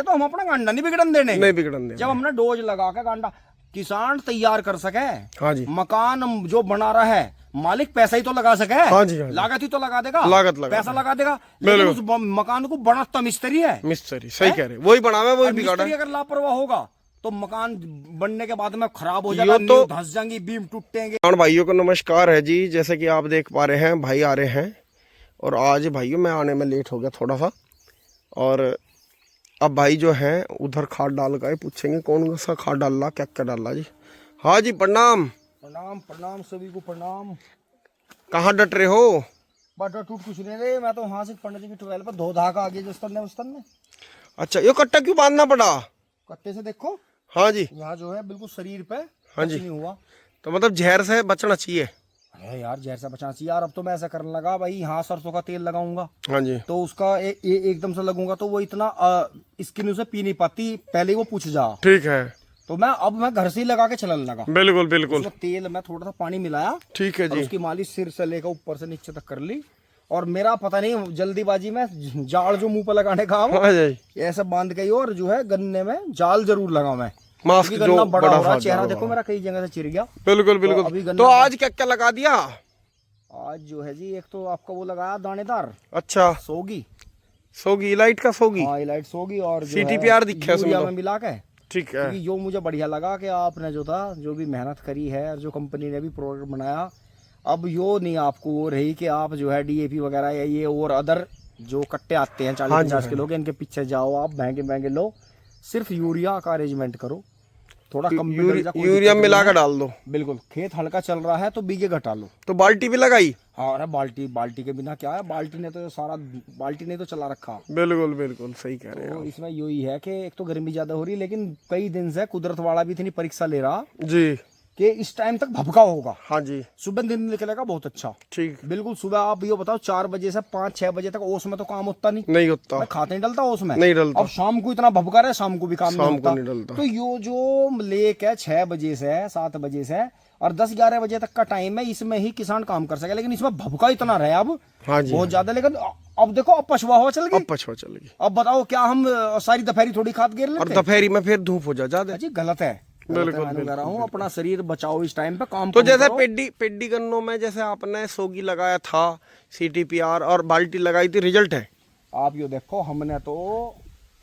तो हम अपना गांडा नहीं बिगड़न देने, नहीं बिगड़न देने। जब हमने डोज लगा के गांडा किसान तैयार कर सके, हाँ जी, मकान जो बना रहा है मालिक पैसा ही तो लगा सके, हाँ जी, हाँ जी। लागत ही तो लगा देगा, लागत लगा पैसा लगा देगा, लेकिन उस मकान को बनाता मिस्त्री है। मिस्त्री सही कह रहे, वही बनावे वही बिगाड़ा। मिस्त्री अगर लापरवाह होगा तो मकान बनने के बाद में खराब हो जाएगा, तो धंस जाएंगी, बीम टूटेंगे। भाइयों को नमस्कार है जी, जैसे कि आप देख पा रहे हैं भाई आ रहे हैं, और आज भाइयों मैं आने में लेट हो गया थोड़ा सा, और अब भाई जो है उधर खाद डाल गए, पूछेंगे कौन सा खाद डाल, क्या क्या डाला जी। हाँ जी प्रणाम। प्रणाम प्रणाम सभी को प्रणाम। कहाँ डट रहे हो? बटर टूट कुछ नहीं रे, मैं तो वहां से पंडित जी की 12 पर धो धा का आगे जो स्तन है उस स्तन में। अच्छा ये कट्टा क्यों बांधना पड़ा? कट्टे से देखो, हाँ जी, यहाँ जो है बिल्कुल शरीर पे हाँ जी, नहीं हुआ, तो मतलब जहर से बचना चाहिए। अरे यार जहर से बचना चाहिए यार। अब तो मैं ऐसा करने लगा भाई, यहाँ सरसों का तेल लगाऊंगा हाँ जी, तो उसका एकदम से लगूंगा तो वो इतना स्किन उसे पी नहीं पाती, पहले वो पूछ जा। ठीक है, तो मैं घर से ही लगा के चलने लगा। बिल्कुल बिल्कुल। उसमें तेल में थोड़ा सा पानी मिलाया, ठीक है जी, उसकी मालिश सिर से लेकर ऊपर से नीचे तक कर ली, और मेरा पता नहीं जल्दीबाजी में जाल जो मुंह पर लगाने का हाँ जी, ऐसा बांध के, और जो है गन्ने में जाल जरूर लगाऊं मैं। मास्क गन्ना जो बड़ा हो रहा, बड़ा चेहरा देखो मेरा कई जगह से चिर गया। बिल्कुल बिल्कुल। तो आज क्या क्या लगा दिया? आज जो है जी, एक तो आपका वो लगाया दानेदार, अच्छा सोगी, सोगी लाइट का सोगी, हाईलाइट सोगी, और CTPR दिखे यूरिया में मिला के। ठीक है, क्योंकि जो मुझे बढ़िया लगा कि आपने जो था जो भी मेहनत करी है, जो कंपनी ने भी प्रोडक्ट बनाया, अब यो नहीं आपको वो रही कि आप जो है DAP वगैरह या ये और अदर जो कट्टे आते हैं 40-50 किलो के, इनके पीछे जाओ आप, महंगे महंगे लो, सिर्फ यूरिया का अरेंजमेंट करो, थोड़ा कम यूरिया मिला कर डाल दो। बिल्कुल। खेत हल्का चल रहा है तो बीघे घटा लो। तो बाल्टी भी लगाई? हाँ, अरे बाल्टी के बिना क्या है, बाल्टी ने तो सारा, बाल्टी ने तो चला रखा। बिल्कुल बिल्कुल सही कह रहे हैं। तो इसमें यही है कि एक तो गर्मी ज्यादा हो रही है, लेकिन कई दिन से कुदरत वाला भी इतनी परीक्षा ले रहा जी कि इस टाइम तक भभका होगा। हाँ जी, सुबह दिन निकलेगा बहुत अच्छा। ठीक, बिल्कुल सुबह आप ये बताओ 4 बजे से 5-6 बजे तक ओस में तो काम होता नहीं होता, मैं खाते नहीं डलता ओस में, नहीं डलता। अब शाम को इतना भभका रहा है, शाम को भी काम नहीं होता। नहीं डलता। तो यो जो लेक है 6 बजे से 7 बजे से और 10-11 बजे तक का टाइम है, इसमें ही किसान काम कर सके, लेकिन इसमें भभका इतना रहे अब, हाँ जी, बहुत ज्यादा। लेकिन अब देखो, अब पछुआ हवा चल गई, अब पछुआ चल गई। अब बताओ क्या हम सारी दोपहरी थोड़ी खाद गिर लेते? और दोपहरी में फिर धूप हो जाता है। जी गलत है, बिल्कुल मैं कह रहा हूँ अपना शरीर बचाओ इस टाइम पे, काम तो जैसे पेड्डी गन्नों में जैसे आपने सोगी लगाया था, CTPR और बाल्टी लगाई थी, रिजल्ट है? आप यो देखो, हमने तो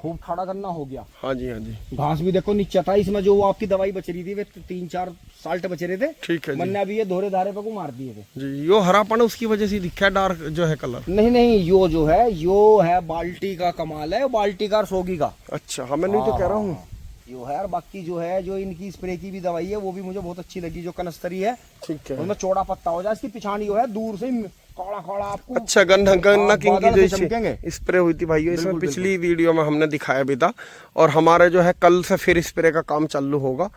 खूब ठाड़ा गन्ना हो गया। हाँ जी, हाँ जी, घास भी देखो नीचे था, इसमें जो आपकी दवाई बच रही थी वे 3-4 साल्ट बच रहे थे। ठीक है, मैंने अभी ये दोहरे धारे पे को मार दिए थे जी। यो हरापन उसकी वजह से दिखा है, डार्क जो है कलर? नहीं, यो जो है यो है बाल्टी का कमाल है, बाल्टी का और सोगी का। अच्छा, हाँ मैं नहीं तो कह रहा हूँ यो है, और बाकी जो है जो इनकी स्प्रे की भी दवाई है वो भी मुझे बहुत अच्छी लगी, जो कनस्तरी है। ठीक है, उनमें चौड़ा पत्ता हो जाए, इसकी पिछाड़ी जो है दूर से काला काला आपको। अच्छा, गन्ना किंग की जो चमकेंगे स्प्रे हुई थी भाई, इसमें पिछली वीडियो में हमने दिखाया भी था, और हमारे जो है कल से फिर स्प्रे का काम चालू होगा।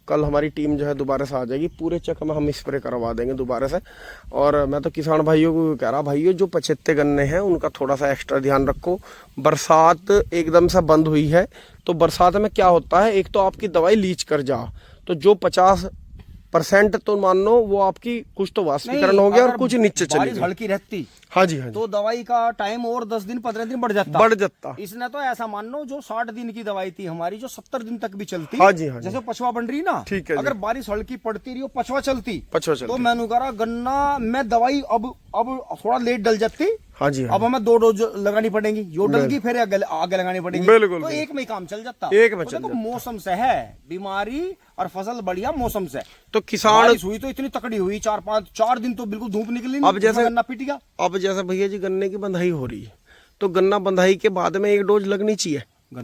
कल हमारी टीम जो है दोबारा से आ जाएगी, पूरे चक में हम स्प्रे करवा देंगे दोबारा से। और मैं तो किसान भाइयों को कह रहा, भाइयों जो पछेते गन्ने हैं उनका थोड़ा सा एक्स्ट्रा ध्यान रखो। बरसात एकदम से बंद हुई है, तो बरसात में क्या होता है, एक तो आपकी दवाई लीच कर जा, तो जो 50% तो मान लो वो आपकी कुछ तो वाष्पीकरण हो गया और कुछ नीचे चली गई, हल्की रहती। हाँ जी, हाँ जी, तो दवाई का टाइम और 10 दिन 15 दिन बढ़ जाता। इसने तो ऐसा मान लो जो 60 दिन की दवाई थी हमारी, जो 70 दिन तक भी चलती। हाँ जी, हाँ जी, जैसे पछुआ बन रही ना, ठीक है, अगर बारिश हल्की पड़ती रही पछुआ चलती, तो मैं मैंने कहा गन्ना में दवाई अब थोड़ा लेट डल जाती। हाँ जी, हाँ, अब हमें 2 डोज लगानी पड़ेगी, जो डल गई फिर आगे लगानी पड़ेगी, तो एक में ही काम चल जाता। एक में चल जाता। मौसम से है बीमारी और फसल बढ़िया मौसम से। तो किसान हुई तो इतनी तकड़ी हुई, 4 दिन तो बिल्कुल धूप निकली नहीं। अब जैसे गन्ना पिट गया। अब जैसे भैया जी गन्ने की बंधाई हो रही है, तो गन्ना बंधाई के बाद में 1 डोज लगनी चाहिए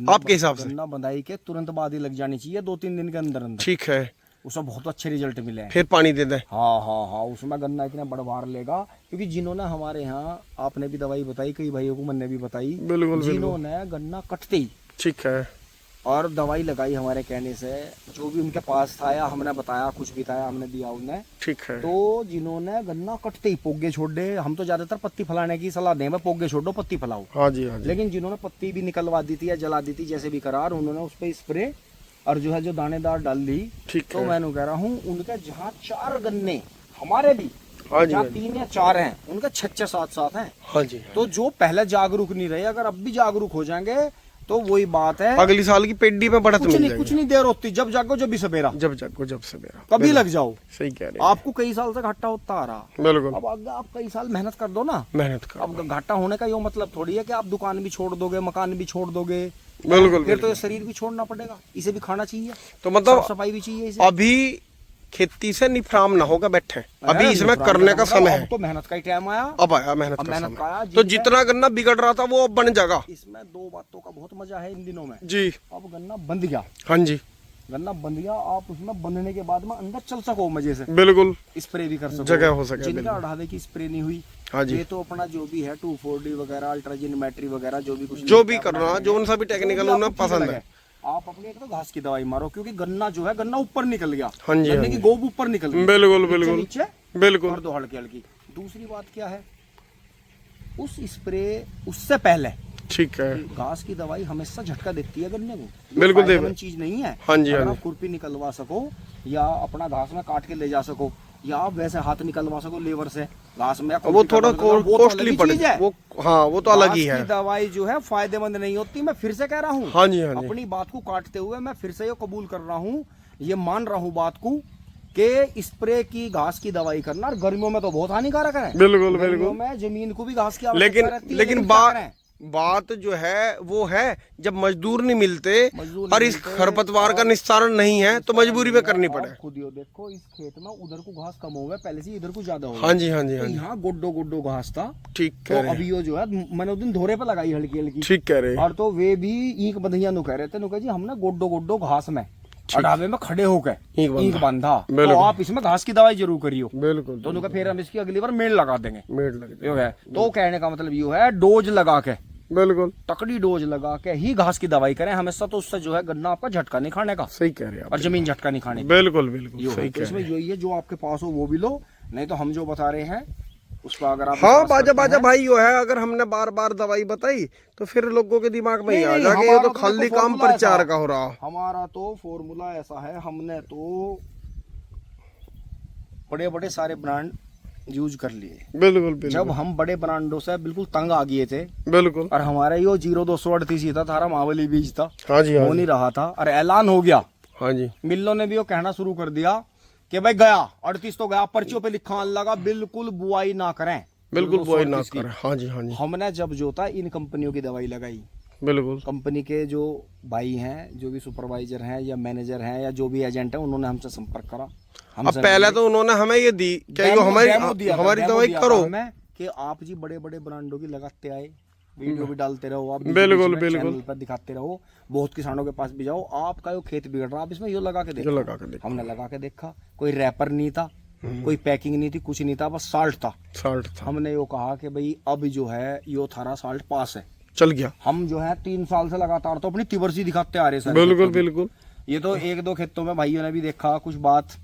आपके हिसाब से? गन्ना बंधाई के तुरंत बाद ही लग जानी चाहिए, 2-3 दिन के अंदर अंदर। ठीक है, उसमें बहुत अच्छे रिजल्ट मिले हैं। फिर पानी दे दें? हाँ, उसमें गन्ना इतना बढ़वार लेगा, क्योंकि जिन्होंने हमारे यहाँ, आपने भी दवाई बताई, कई भाइयों को मैंने भी बताई, जिन्होंने गन्ना कटते ही, ठीक है, और दवाई लगाई हमारे कहने से, जो भी उनके पास था या हमने बताया, कुछ भी था हमने दिया उन्हें, ठीक है, तो जिन्होंने गन्ना कटते ही पोगे छोड़ दे, हम तो ज्यादातर पत्ती फैलाने की सलाह दें, पोगे छोड़ दो, पत्ती फैलाओ। हाँ जी, हाँ जी। लेकिन जिन्होंने पत्ती भी निकलवा दी थी या जला दी थी, जैसे भी करार, उन्होंने उस पर स्प्रे और जो है जो दानेदार डाल दी। तो मैं कह रहा हूँ उनके जहाँ 4 गन्ने हमारे भी, जहाँ 3 या 4 हैं, उनके 6-6, 7-7 हैं। हाँ जी। तो जो पहले जागरूक नहीं रहे, अगर अब भी जागरूक हो जाएंगे तो वही बात है, अगली साल की पेडी में बढ़त मिल जाएगी। कुछ नहीं देर होती, जब जागो जब भी सवेरा, जब जागो जब सवेरा, कभी लग जाओ। सही कह रहे हैं आपको कई साल से घाटा होता आ रहा, बिल्कुल। अब अगर आप कई साल मेहनत कर दो ना, मेहनत कर, अब घाटा होने का ये मतलब थोड़ी है कि आप दुकान भी छोड़ दोगे, मकान भी छोड़ दोगे, बिल्कुल। फिर तो ये शरीर भी छोड़ना पड़ेगा, इसे भी खाना चाहिए, तो मतलब सफाई भी चाहिए इसे। अभी खेती से निफराम ना होगा बैठे, अभी इसमें करने का समय है। तो मेहनत का ही टाइम आया, अब आया मेहनत का मेहनत का आया। समय, तो जितना गन्ना बिगड़ रहा था वो अब बन जाएगा। इसमें दो बातों का बहुत मजा है इन दिनों में जी। अब गन्ना बंध गया, हाँ जी, गन्ना बंध गया, आप उसमें बंधने के बाद में अंदर चल सको मजे से, बिल्कुल, स्प्रे भी कर सको, जगह हो सके। जिनका अढ़ावे की स्प्रे नहीं हुई, हाँ जी, ये तो अपना जो भी है 2,4-D वगैरह, अल्ट्राजिन मैट्री वगैरह, जो भी कुछ जो भी करना, जो उनसा भी टेक्निकल उन्हें पसंद है, आप अपनी एक तो घास की दवाई मारो, क्योंकि गन्ना जो है, गन्ना ऊपर निकल गया, हाँ जी, गन्ने की गोब ऊपर निकल गई, बिल्कुल बिल्कुल नीचे बिल्कुल, और दो हल्की हल्की। दूसरी बात क्या है, उस स्प्रे उससे पहले ठीक है, घास की दवाई हमेशा झटका देती है गन्ने को, बिल्कुल फायदेमंद चीज नहीं है। हाँ जी, अगर हाँ आप खुरपी निकलवा सको या अपना घास में काट के ले जा सको, या आप वैसे हाथ निकलवा सको लेवर से घास में, वो थोड़ा कॉस्टली पड़ेगा वो, हाँ वो तो अलग ही है। दवाई जो है फायदेमंद नहीं होती, मैं फिर से कह रहा हूँ, हाँ जी, हाँ जी, अपनी बात को काटते हुए मैं फिर से ये कबूल कर रहा हूँ, ये मान रहा हूँ बात को कि स्प्रे की घास की दवाई करना और गर्मियों में तो बहुत हानिकारक है। बिल्कुल गर्मियों बिल्कुल, में जमीन को भी घास की आवश्यकता रहती है, लेकिन बात जो है वो है, जब मजदूर नहीं मिलते और इस खरपतवार का निस्तारण नहीं है तो मजबूरी में करनी पड़े। खुद ही देखो, इस खेत में उधर को घास कम हुआ है पहले से, इधर को ज्यादा हुआ। हाँ जी, हाँ जी, हाँ जी, यहाँ गुड्डो घास था, ठीक तो कह रहे अभी वो जो है मैंने उस दिन धोरे पे लगाई हल्की हल्की, ठीक कह रहे, और तो वे भी ईंक बंधिया नु कह रहे थे, नु कह जी हमने गुड्डो घास में ढाबे में खड़े होकर ईंक बांधा, तो आप इसमें घास की दवाई जरूर करियो। बिल्कुल, तो फिर हम इसकी अगली बार मेड़ लगा देंगे, मेड़ लगे है। तो कहने का मतलब ये है, डोज लगा के, बिल्कुल तकड़ी डोज लगा के ही घास की दवाई करें हमेशा, तो उससे जो है गन्ना आपका झटका नहीं खाने का। सही कह रहे हैं, और जमीन झटका नहीं खाने का। बिल्कुल बिल्कुल सही कह रहे हैं। इसमें यही है, जो आपके पास हो वो भी लो, नहीं तो हम जो बता रहे हैं उसका अगर आप, हाँ बाजा भाई यो है, अगर हमने बार बार दवाई बताई तो फिर लोगों के दिमाग में ही आ जाएगा ये तो खाली काम प्रचार का हो रहा। हमारा तो फॉर्मूला ऐसा है, हमने तो बड़े बड़े सारे ब्रांड यूज कर लिए। बिल्कुल बिल्कुल, जब हम बड़े ब्रांडों से बिल्कुल तंग आ गए थे, बिल्कुल, और हमारा यो 0238 ही था, थारा मावली बीज था, हाँ जी, हो नहीं रहा था, और ऐलान हो गया, हाँ जी, मिलों ने भी वो कहना शुरू कर दिया कि भाई गया 38 तो गया, पर्चियों पे लिखा लगा बिल्कुल बुआई ना करें, बिल्कुल बुआई ना करें। हाँ जी, हाँ जी, हमने जब जो था इन कंपनियों की दवाई लगाई, बिल्कुल, कंपनी के जो भाई हैं, जो भी सुपरवाइजर हैं या मैनेजर हैं या जो भी एजेंट है, उन्होंने हमसे संपर्क करा। अब पहले तो उन्होंने हमें ये दी कि यो हमारी दवाई करो, कि आप जी बड़े बड़े ब्रांडों की लगाते आए, वीडियो भी डालते रहो आप, बिल्कुल बिल्कुल, चैनल पर दिखाते रहो, बहुत किसानों के पास भी जाओ, आपका यो खेत बिगड़ रहा, आप इसमें यो लगा के देखो। हमने लगा के देखा, कोई रैपर नहीं था, कोई पैकिंग नहीं थी, कुछ नहीं था, बस साल्ट था। हमने यो कहा कि भाई अब जो है यो थारा साल्ट पास है, चल गया। हम जो है 3 साल से लगातार तो अपनी तिबरसी दिखाते आ रहे सर। बिल्कुल बिल्कुल, ये तो 1-2 खेतों में भाइयों ने भी देखा, कुछ बात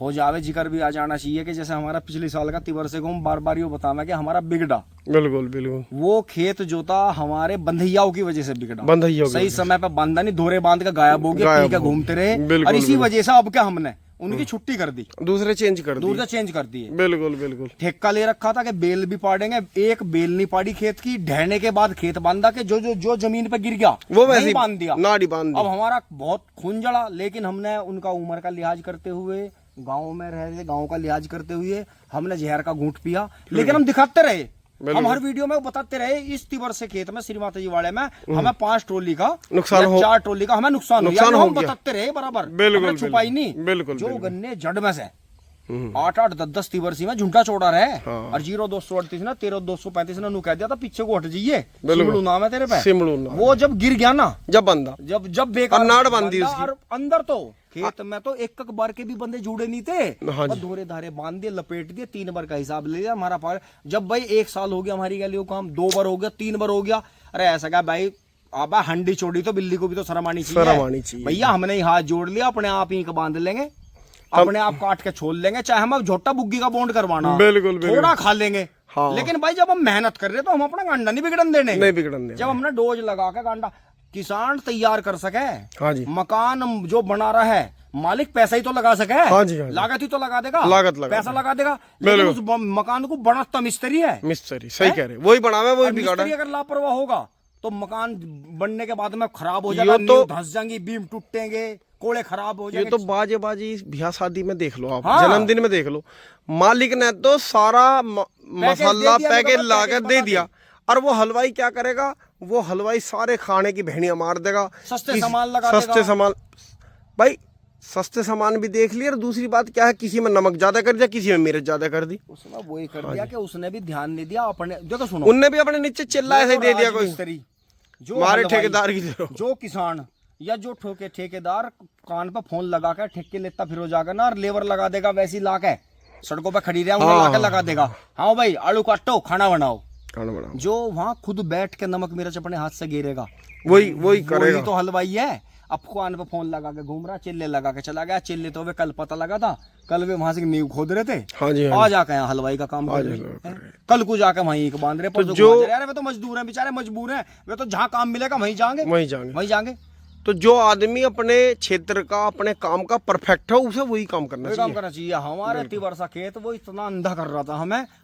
हो जावे, जिक्र भी आ जाना चाहिए कि जैसे हमारा पिछले साल का तिबरसे को हम बार बार यो बताना कि हमारा बिगड़ा। बिल्कुल बिल्कुल, वो खेत जो था हमारे बंधैयाओं की वजह से बिगड़ा, सही समय पे बांधा नहीं, धोरे बांध के गायब हो गया, पी के घूमते रहे, और इसी वजह से अब क्या हमने उनकी छुट्टी कर दी, दूसरे चेंज कर दिए। बिल्कुल बिल्कुल, ठेका ले रखा था कि बेल भी पाड़ेंगे, एक बेल नहीं पाड़ी खेत की, ढहने के बाद खेत बांधा के जो जमीन पे गिर गया वो वैसे बांध दिया, नाड़ी बांध दी। अब हमारा बहुत खून जड़ा, लेकिन हमने उनका उम्र का लिहाज करते हुए, गाँव में रहे, गाँव का लिहाज करते हुए हमने जहर का घूंट पिया, लेकिन हम दिखाते रहे, हम हर वीडियो में बताते रहे, इस तिबर से खेत में श्री माता जी वाले में हमें 5 ट्रॉली का नुकसान हो, 4 ट्रॉली का हमें नुकसान हो गया, हम बताते रहे बराबर, बिल्कुल छुपाई नहीं। बिल्कुल, जो गन्ने जड़ में से 8-8, 10-10 तिबरसी में झुंडा चौड़ा रहे, और 0238 ना 13-235 ने नु कह दिया था पीछे को हट जाइए, सिमड़ू नाम है तेरे पे, वो जब गिर गया ना, जब बंदा जब बेकार नाड़ बांधी उसकी, अंदर तो खेत में तो एक बार के भी बंदे जुड़े नहीं थे, और धोरे धारे बांध दिए, लपेट दिए, 3 बार का हिसाब ले लिया हमारा पार। जब भाई 1 साल हो गया हमारी गैलियों काम, 2 बार हो गया, 3 बार हो गया, अरे ऐसा क्या भाई, अब हंडी छोड़ी तो बिल्ली को भी तो शर्म आनी चाहिए भैया, हमने ही हाथ जोड़ लिया, अपने आप ही बांध लेंगे, अपने आप काट के छोड़ लेंगे, चाहे हम झोटा बुग्गी का बॉन्ड करवाना, बिल्कुल थोड़ा खा लेंगे, लेकिन भाई जब हम मेहनत कर रहे तो हम अपना गांडा नहीं बिगड़न देने, जब हमने डोज लगा के गांडा किसान तैयार कर सके, हाँ जी, मकान जो बना रहा है मालिक पैसा ही तो लगा सके, हाँ जी, हाँ जी, लागत ही तो लगा देगा, पैसा लगा देगा, लेकिन उस मकान को बनाता मिस्त्री है, मिस्त्री, सही कह रहे, वही बनावे, वही बिगाड़ा। अगर लापरवाह होगा तो मकान बनने के बाद में खराब हो ये जाएगा, तो- नींव धंस जाएंगी, बीम टूटेंगे, कोड़े खराब हो ये जाएंगे। तो बाजे बाजी ब्याह शादी में देख लो आप, हाँ। जन्मदिन में देख लो, मालिक ने तो सारा मसाला दे दिया, पैकेज मतलब ला पैकेज के दे बता दिया, और वो हलवाई क्या करेगा, वो हलवाई सारे खाने की भेड़ियां मार देगा, सस्ते सामान लगा देगा। सस्ते सामान, भाई सस्ते सामान भी देख लिया, और दूसरी बात क्या है, किसी में नमक ज्यादा कर दिया, किसी में मिर्च ज्यादा कर दी, उसने वही कर दिया कि उसने भी ध्यान नहीं दिया अपने। देखो सुनो, उनने भी अपने नीचे चिल्ला ऐसे ही दे दिया कोई, राजमिस्त्री, जो हमारे हलवाई, ठेकेदार की तरह। जो किसान या जो ठेकेदार कान पे फोन लगा कर ठेके लेता फिर हो जाएगा ना, और लेबर लगा देगा वैसी ला के सड़कों पे खड़ी रहा, उन्हें ला के लगा देगा, हाँ भाई आलू काटो खाना बनाओ। खाना बनाओ, जो वहाँ खुद बैठ के नमक मिर्च अपने हाथ से गिरेगा, वही करेगा। वही तो हलवाई है। अब कान पे फोन लगा के घूम रहा, चिल्ले लगा के चला गया, चिल्ले तो वे कल पता लगा था, कल वे वहां से नींव खोद रहे थे, हाँ जी, आज आके यहाँ हलवाई का काम कर रहे हैं, कल को जाके वहीं ईंट बांध रहे, परसों जो- को बांध रहे। अरे वे तो मजदूर हैं बेचारे, मजबूर हैं, वे तो जहाँ काम मिलेगा वहीं जाएंगे, वहीं जाएंगे। वहीं जाएंगे। तो जो आदमी अपने क्षेत्र का, अपने काम का परफेक्ट है, उसे वही काम करना वही काम चाहिए। करना चाहिए। हमारे तिवर्सा खेत वो इतना अंधा कर रहा था,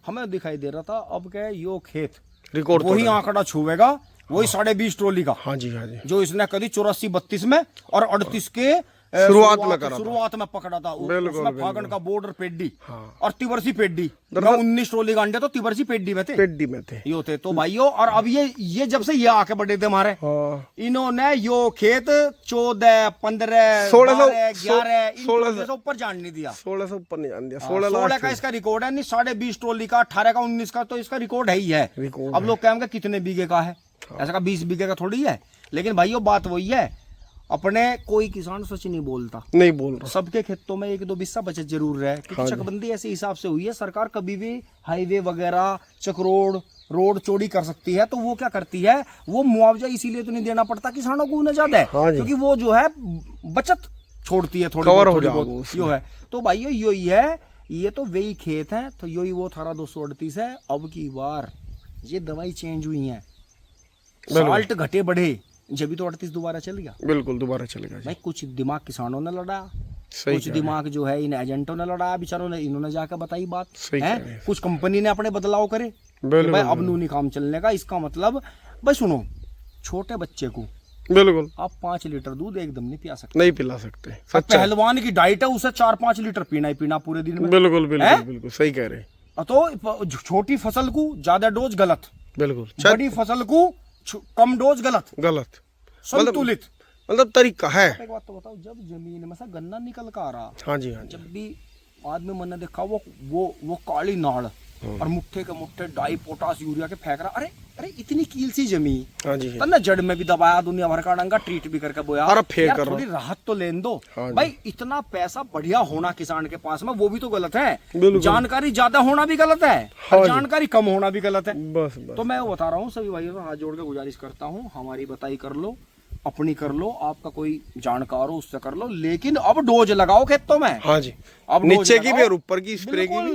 हमें दिखाई दे रहा था, अब क्या यो खेत रिकॉर्ड वही आंकड़ा छुएगा, वही 20.5 ट्रॉली का, हाँ जी, हाँ जी, जो इसने कभी 84-32 में और 38 के शुरुआत में करा था। शुरुआत में पकड़ा था। बिल्कुल, उसमें फागण का बॉर्डर पेड्डी हाँ। और तिवरसी पेड्डी, 19 ट्रॉली का अंडे तो तिवरसी पेड्डी में थे, पेड्डी में थे। यो थे तो भाइयों। और अब ये जब से ये आके बढ़े थे हमारे, हाँ। इन्होंने यो खेत 14, 15, 1600 11 1600 से ऊपर जान नहीं दिया। 16 से ऊपर नहीं जान दिया, 16 का इसका रिकॉर्ड है, नहीं 20.5 ट्रॉली का, 18 का, 19 का, तो इसका रिकॉर्ड है ही है। रिकॉर्ड अब लोग कहेंगे कितने बीघे का है, ऐसा का 20 बीघे का थोड़ी है। लेकिन भाइयों बात वही है, अपने कोई किसान सच नहीं बोलता, नहीं बोल रहा। सबके खेतों में 1-2 बिस्सा बचत जरूर है, क्योंकि चकबंदी ऐसे हिसाब से हुई है। सरकार कभी भी हाईवे वगैरह रोड चौड़ी कर सकती है, तो वो क्या करती है, वो मुआवजा इसीलिए तो नहीं देना पड़ता किसानों को उन्हें ज्यादा, क्योंकि वो जो है बचत छोड़ती है, थोड़ी कवर हो बहुत जाएगा यो है। तो भाइयों यो ही है, ये तो वही खेत है, तो यो ही वो 18,238 है। अब की बार ये दवाई चेंज हुई है, साल्ट घटे बढ़े, जब भी तो 38 दोबारा चल गया। बिल्कुल दोबारा चलेगा जी। भाई कुछ दिमाग किसानों ने लड़ा, सही कुछ दिमाग जो है इन एजेंटों ने लड़ाया, बेचारों ने, इन्होंने जाकर बताई बात सही है, कह रहे हैं। कुछ कंपनी ने अपने बदलाव करे कि बिल्कुल, भाई अब नूनी काम चलने का। इसका मतलब भाई सुनो, छोटे बच्चे को बिल्कुल आप 5 लीटर दूध एकदम नहीं पिला सकते। नहीं पिला सकते, अब सच्चा है। पहलवान की डाइट है, उसे 4-5 लीटर पीना ही पीना पूरे दिन में। बिल्कुल बिल्कुल बिल्कुल सही कह रहे हैं। तो छोटी फसल को ज्यादा डोज गलत, बिल्कुल बड़ी फसल को कम डोज गलत, गलत, संतुलित। मतलब तरीका है। एक बात तो बताओ, जब जमीन में से गन्ना निकल कर आ रहा, हाँ जी, हाँ जी, जब भी आदमी मन ने देखा वो काली नाड़ और मुट्ठे के मुट्ठे डाई पोटास यूरिया के फेंक रहा, अरे इतनी कील सी जमीन, हाँ जी, तन्ने जड़ में भी दबाया, दुनिया भर का डंगा ट्रीट भी करके बोया, अरे फेंक यार कर थोड़ी राहत तो लेन दो। हाँ जी। भाई इतना पैसा बढ़िया होना किसान के पास में, वो भी तो गलत है। बिल्कुल। जानकारी ज्यादा होना भी गलत है, हाँ और जी। जानकारी कम होना भी गलत है। बस तो मैं वो बता रहा हूँ, सभी भाइयों से हाथ जोड़ के गुजारिश करता हूँ, हमारी बताई कर लो, अपनी कर लो, आपका कोई जानकार हो उससे कर लो, लेकिन अब डोज लगाओ खेतों में। हाँ जी, अब डोज नीचे की भी लगाओ। और ऊपर की स्प्रे की भी।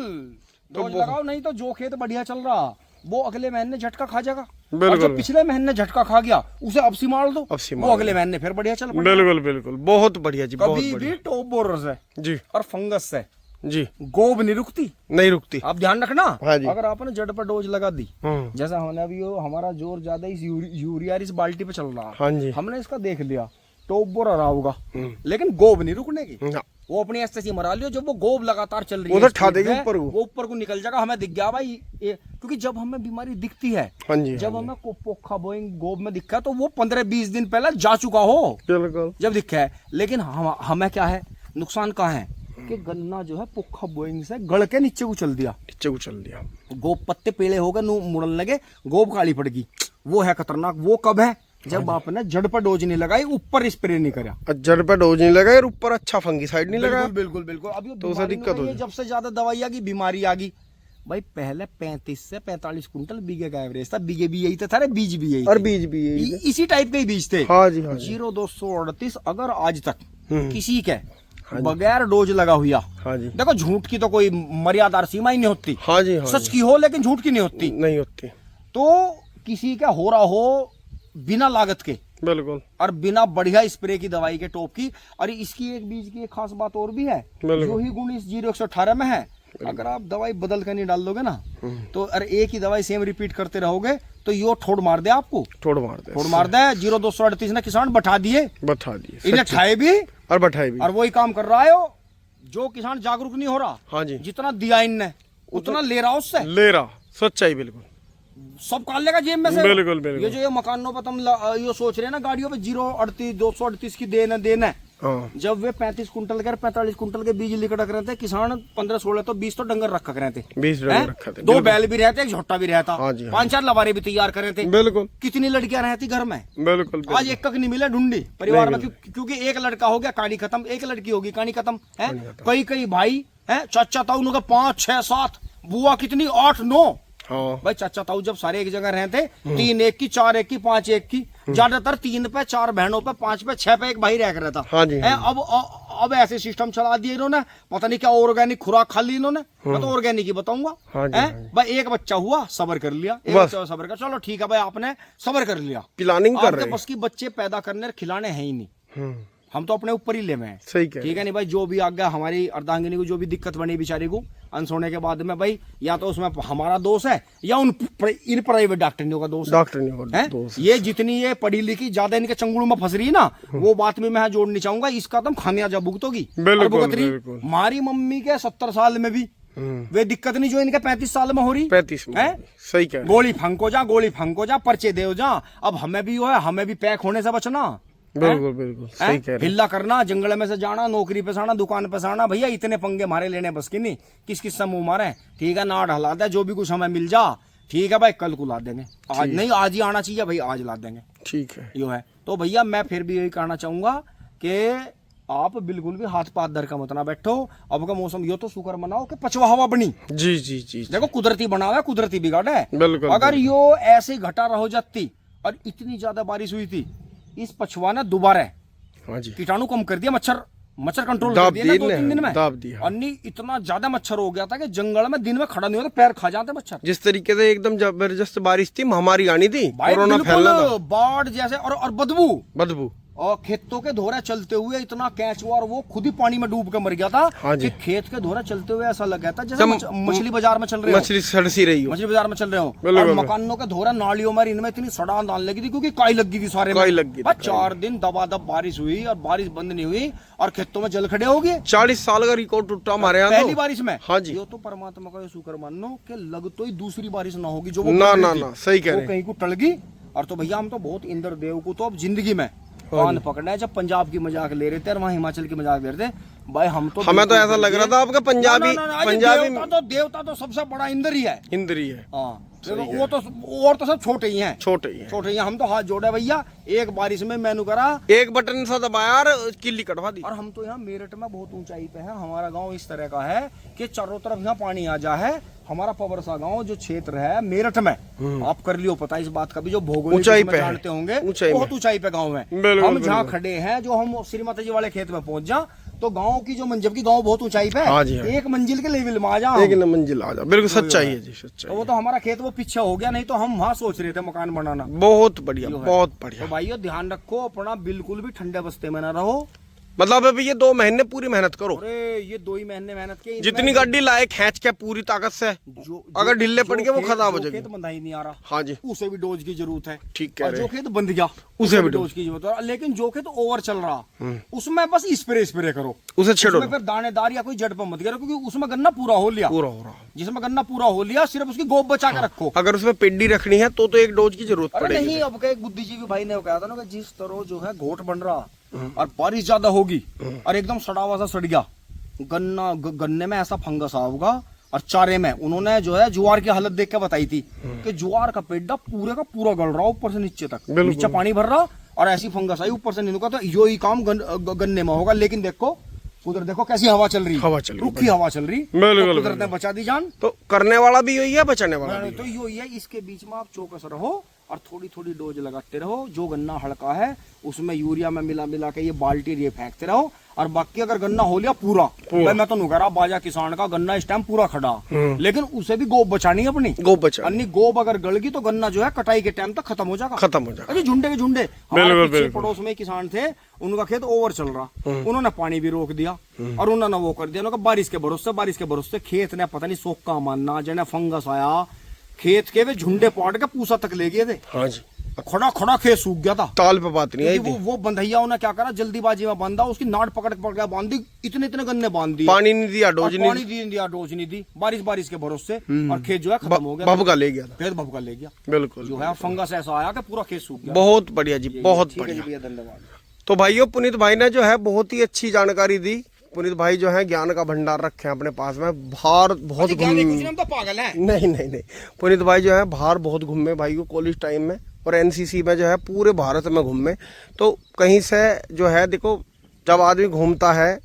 डोज लगाओ, नहीं तो जो खेत बढ़िया चल रहा वो अगले महीने झटका खा जाएगा, और बिल्कुल। जो पिछले महीने झटका खा गया उसे अब सी मार दो, अब सी वो मार अगले महीने फिर बढ़िया चल पड़ेगा। बिल्कुल बिल्कुल, बहुत बढ़िया जी, बहुत कभी बढ़िया भी टॉप बोरर से जी, और फंगस से जी गोब नहीं रुकती, नहीं रुकती। आप ध्यान रखना। हाँ जी। अगर आपने जड़ पर डोज लगा दी, हम्म, जैसा हमने अभी हमारा जोर ज्यादा इस यूरिया इस बाल्टी पे चल रहा, हाँ जी, हमने इसका देख लिया टॉप बोरर रहा होगा, लेकिन गोब नहीं रुकने की, ना, वो अपनी एस्टेसी मरा लियो। जब वो गोब लगातार चल रही वो है, तो ठा देगी स्पीड में, ऊपर को। वो ऊपर को निकल जाएगा। हमें दिख गया भाई क्योंकि जब हमें बीमारी दिखती है, हाँ जी, जब हाँ हमें पोखा बोइंग गोब में दिखा, तो वो 15-20 दिन पहले जा चुका हो, जी, बिल्कुल जब दिखा है। लेकिन हमें क्या है, नुकसान कहाँ है कि गन्ना जो है पोखा बोइंग से गड़ के नीचे को चल दिया, नीचे को चल दिया, गोब पत्ते पीले हो गए, मुड़न लगे, गोब काली पड़ गई। वो है खतरनाक। वो कब है, जब आपने जड़ पर डोज नहीं लगाई, ऊपर स्प्रे नहीं करा, जड़ पे डोज नहीं लगा और ऊपर अच्छा फंगीसाइड नहीं लगा, बिल्कुल बिल्कुल। अब ये तो उसे बीमारी दिक्कत में हो जब से ज्यादा दवाई आ गई, बीमारी आ गई। भाई पहले 35 से 45 कुंटल बीघे का एवरेज था, बीघे भी यही था, बीज भी यही और थे। बीज भी यही थे। इसी टाइप के ही बीज थे। हाँ जी, हाँ जी, 0238 अगर आज तक किसी के बगैर डोज लगा हुआ, हाँ जी, देखो झूठ की तो कोई मर्यादा सीमा ही नहीं होती, हाँ जी, हाँ सच की हो लेकिन झूठ की नहीं होती। नहीं होती, तो किसी का हो रहा हो बिना लागत के बिल्कुल और बिना बढ़िया स्प्रे की दवाई के टॉप की। और इसकी एक बीज की एक खास बात और भी है, बिल्कुल। जो ही गुण इस 0118 में है, अगर आप दवाई बदल कर नहीं डाल दोगे ना तो अरे एक ही दवाई सेम रिपीट करते रहोगे तो यो ठोड़ मार दे आपको, ठोड़ मार दे। 0238 ने किसान बैठा दिए इन्हें ठाए भी और बैठाए भी, और वही काम कर रहा है वो। जो किसान जागरूक नहीं हो रहा, हाँ जी, जितना दिया इनने उतना ले रहा उससे, ले रहा, सच्चाई बिल्कुल सब काट लेगा जेब में से। बिल्कुल बिल्कुल। ये जो ये मकानों पर तुम ये सोच रहे हैं ना गाड़ियों पे 038 238 की देना है, जब वे 35 कुंटल के 45 कुंटल के बीज लिकड़क रहे थे, किसान 15-16 तो 20 तो डंगर रखा रहे थे, 20 डंगर रखा थे, 2 बैल भी रहते, एक झोटा भी रहता, हाँ जी, 5-4 लबारे भी तैयार करे थे। बिल्कुल। कितनी लड़कियां रहती घर में, बिल्कुल। आज एक नहीं मिले ढूंढी परिवार में, क्योंकि एक लड़का हो गया कहानी खत्म, एक लड़की होगी कहानी खत्म है। कई भाई है, चाचा ताऊ उनका 5, 6, 7, बुआ कितनी 8, 9। हाँ। भाई चाचा ताऊ जब सारे एक जगह रहते, 3 एक की, 4 एक की, 5 एक की, ज्यादातर 3 पे, 4 बहनों पे, 5 पे, 6 पे एक भाई रह रहता। हाँ जी, हाँ। अब ऐसे सिस्टम चला दिए इन्होंने, पता नहीं क्या ऑर्गेनिक खुराक खा ली इन्होंने। मैं तो ऑर्गेनिक ही बताऊंगा। हाँ भाई एक बच्चा हुआ, सबर कर लिया, एक बच्चा सबर कर, चलो ठीक है भाई आपने सबर कर लिया, प्लानिंग कर रहे हैं, बस की बच्चे पैदा करने और खिलाने हैं ही नहीं, हम तो अपने ऊपर ही ले में। सही ठीक है नहीं भाई, जो भी आ गया हमारी अर्धांगिनी को जो भी दिक्कत बनी बेचारी को अनसोने के बाद में, भाई या तो उसमें हमारा दोष है या इन प्राइवेट डॉक्टरियों का दोष है। ये जितनी ये पढ़ी लिखी ज्यादा इनके चंगुल में फंस रही है ना, वो बात में मैं जोड़नी चाहूंगा, इसका तुम खामियाजा भुगतोगी। हमारी मम्मी के 70 साल में भी वे दिक्कत नहीं जो इनके 35 साल में हो रही। 35 में सही कह, गोली फंको जा पर्चे दे जा। अब हमें भी है, हमें भी पैक होने से बचना। बिल्कुल बिल्कुल सही कह रहे। हिल्ला करना, जंगल में से जाना, नौकरी पे जाना, दुकान पे जाना, भैया इतने पंगे मारे लेने बस की नहीं, किस से मुंह मारे। ठीक है ना, ढला दे जो भी कुछ हमें मिल जा, ठीक है भाई कल को ला देंगे, आज नहीं आज ही आना चाहिए भाई, आज ला देंगे, ठीक है यो है। तो भैया मैं फिर भी यही कहना चाहूंगा कि आप बिल्कुल भी हाथ पाथ धर का मत ना बैठो। अब का मौसम यो तो शुक्र मनाओ कि पछवा हवा बनी, जी देखो कुदरती बनावा है, कुदरती बिगाड़ है। अगर यो ऐसे घटा रहो जाती और इतनी ज्यादा बारिश हुई थी, इस पछवा ने दोबारा कीटाणु कम कर दिया, मच्छर कंट्रोल कर दिया 2-3 दिन में, और नहीं इतना ज्यादा मच्छर हो गया था कि जंगल में दिन में खड़ा नहीं होता, पैर खा जाते मच्छर। जिस तरीके से एकदम जबरदस्त बारिश थी, महामारी आनी थी, कोरोना फैलना था, बाढ़ जैसे, और बदबू और खेतों के धोरा चलते हुए इतना कैचुआ, और वो खुद ही पानी में डूब के मर गया था। कि खेत के धोरा चलते हुए ऐसा लग गया था जैसे मछली बाजार में चल रहे हो, मछली सड़सी रही हो, मछली बाजार में चल रहे हो। और मकानों के धोरा नालियों में इनमें इतनी सड़ान डालने लगी थी, क्योंकि काई लग गई थी सारे में। 4 दिन दबादब बारिश हुई और बारिश बंद नहीं हुई और खेतों में जल खड़े हो गए। 40 साल का रिकॉर्ड टूटा हमारे यहाँ पहली बारिश में। हाँ जी, ये तो परमात्मा का शुक्र मानो कि लग तो ही दूसरी बारिश ना होगी जो ना सही कह रहे, कहीं को टल गई। और तो भैया हम तो बहुत इंद्र देव को तो अब जिंदगी में कान पकड़ना है। जब पंजाब की मजाक ले रहे थे और वहाँ हिमाचल की मजाक ले रहे थे, भाई हमें तो ऐसा लग रहा था आपका पंजाबी देवता तो सबसे बड़ा इंद्र ही है, हाँ। वो तो और तो सब छोटे ही हैं, हम तो हाथ जोड़े भैया। एक बारिश में मैंने करा, एक बटन सा दबाया और किल्ली कटवा दी। और हम तो यहाँ मेरठ में बहुत ऊंचाई पे है, हमारा गांव इस तरह का है कि चारों तरफ यहाँ पानी आ जा है। हमारा पवरसा गांव जो क्षेत्र है मेरठ में, आप कर लियो पता इस बात का भी, जो भौगोलिक जानते होंगे, बहुत ऊंचाई पे गाँव है। हम जहाँ खड़े हैं, जो हम श्रीमाता जी वाले खेत में पहुंच जा, तो गांव की जो मंजिल की, गांव बहुत ऊंचाई पे, एक मंजिल के लेवल में आ जा, एक मंजिल आ जा, बिल्कुल सच्चाई है जी, सच्चाई। तो वो तो हमारा खेत वो पीछे हो गया, नहीं तो हम वहाँ सोच रहे थे मकान बनाना। बहुत बढ़िया, बहुत बढ़िया। तो भाइयों ध्यान रखो अपना, बिल्कुल भी ठंडे बस्ते में ना रहो। मतलब अभी ये 2 महीने पूरी मेहनत करो। अरे ये 2 ही महीने मेहनत के, जितनी गाड़ी लाए खींच के पूरी ताकत से, अगर ढिल्ले पड़ गए वो खराब हो जाएगी। खेत बंधा ही नहीं आ रहा, हाँ जी, उसे भी डोज की जरूरत है, ठीक है। जो खेत बंध गया उसे भी डोज की जरूरत है। लेकिन जो खेत ओवर चल रहा, उसमें बस स्प्रे करो, उसे छेड़ो, फिर दानेदार या कोई जड़ पर मत करो, क्योंकि उसमें गन्ना पूरा हो लिया, जिसमें गन्ना पूरा हो लिया, सिर्फ उसकी गोब बचा के रखो। अगर उसमें पेडी रखनी है तो एक डोज की जरूरत पड़ेगी। नहीं, अब एक बुद्धिजीवी भाई ने कहा था ना कि जिस तरह जो है घोट बन रहा और बारिश ज्यादा होगी और एकदम सड़ा हुआ सा सड़ गया गन्ने में ऐसा फंगस होगा, और चारे में उन्होंने जो है ज्वार की हालत देख के बताई थी कि ज्वार का पेड़ा पूरे का पूरा गल रहा ऊपर से नीचे तक, नीचे पानी भर रहा और ऐसी फंगस आई ऊपर से नीचे। तो यो ही काम गन्ने में होगा। लेकिन देखो उधर देखो कैसी हवा चल रही, रुखी हवा चल रही, कुदरत ने बचा दी जान। तो करने वाला भी यही है, बचाने वाला भी तो यो ही है। इसके बीच में आप चौकस रहो और थोड़ी थोड़ी डोज लगाते रहो। जो गन्ना हल्का है उसमें यूरिया में मिला के ये बाल्टी ये फेंकते रहो। और बाकी अगर गन्ना हो लिया पूरा भाई, मैं तो नहीं कह रहा बाजा किसान का गन्ना इस टाइम पूरा खड़ा, लेकिन उसे भी गोब बचानी है अपनी, गोब बचा, अन्नी गोब अगर गल गई तो गन्ना जो है कटाई के टाइम तक खत्म हो जाएगा। अरे झुंडे के झुंडे, हमारे पीछे पड़ोस में किसान थे, उनका खेत ओवर चल रहा, उन्होंने पानी भी रोक दिया और उन्होंने वो कर दिया, उन्होंने बारिश के भरोसे खेत ने पता नहीं सोखा मानना जने फंगस आया खेत के, वे झुंडे पाट के पूसा तक ले गए थे। हाँ जी, खड़ा खड़ा खेत सूख गया था, ताल पे बात नहीं आई थी। वो बंधैया उन्हें क्या करा, जल्दीबाजी में बांधा, उसकी नाट पकड़ के बांध दी, इतने गन्ने बांध दिए, पानी नहीं दिया, डोज नहीं दी, बारिश के भरोसे, और खेत जो है खत्म हो गया, भभका ले गया, खेत भभका ले गया, बिल्कुल जो है फंगस ऐसा आया कि पूरा खेत सूख गया। बहुत बढ़िया जी, बहुत बढ़िया, धन्यवाद। तो भाइयों पुनीत भाई ने जो है बहुत ही अच्छी जानकारी दी। पुनीत भाई जो है ज्ञान का भंडार रखे हैं अपने पास में, बाहर बहुत तो पागल है। नहीं, पुनीत भाई जो है बाहर बहुत घूमे भाइयों, कॉलेज टाइम में और एनसीसी में जो है पूरे भारत में घूमे। तो कहीं से जो है देखो, जब आदमी घूमता है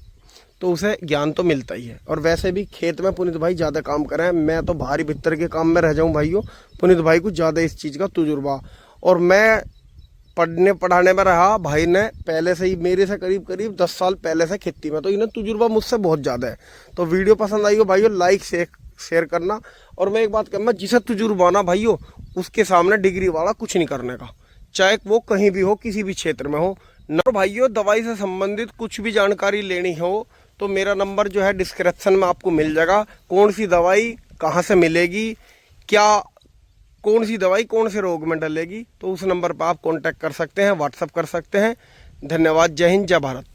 तो उसे ज्ञान तो मिलता ही है। और वैसे भी खेत में पुनीत भाई ज़्यादा काम कर रहे हैं, मैं तो बाहरी भीतर के काम में रह जाऊं भाइयों, पुनीत भाई को ज़्यादा इस चीज़ का तजुर्बा। और मैं पढ़ने पढ़ाने में रहा, भाई ने पहले से ही मेरे से करीब 10 साल पहले से खेती में, तो इन्हें तजुर्बा मुझसे बहुत ज़्यादा है। तो वीडियो पसंद आई हो भाइयों, लाइक शेयर करना। और मैं एक बात कहूँगा, जिसे तजुर्बा ना भाइयों, उसके सामने डिग्री वाला कुछ नहीं करने का, चाहे वो कहीं भी हो, किसी भी क्षेत्र में हो ना। भाइयों दवाई से संबंधित कुछ भी जानकारी लेनी हो तो मेरा नंबर जो है डिस्क्रिप्शन में आपको मिल जाएगा। कौन सी दवाई कहाँ से मिलेगी, क्या कौन सी दवाई कौन से रोग में डलेगी, तो उस नंबर पर आप कांटेक्ट कर सकते हैं, व्हाट्सएप कर सकते हैं। धन्यवाद। जय हिंद, जय भारत।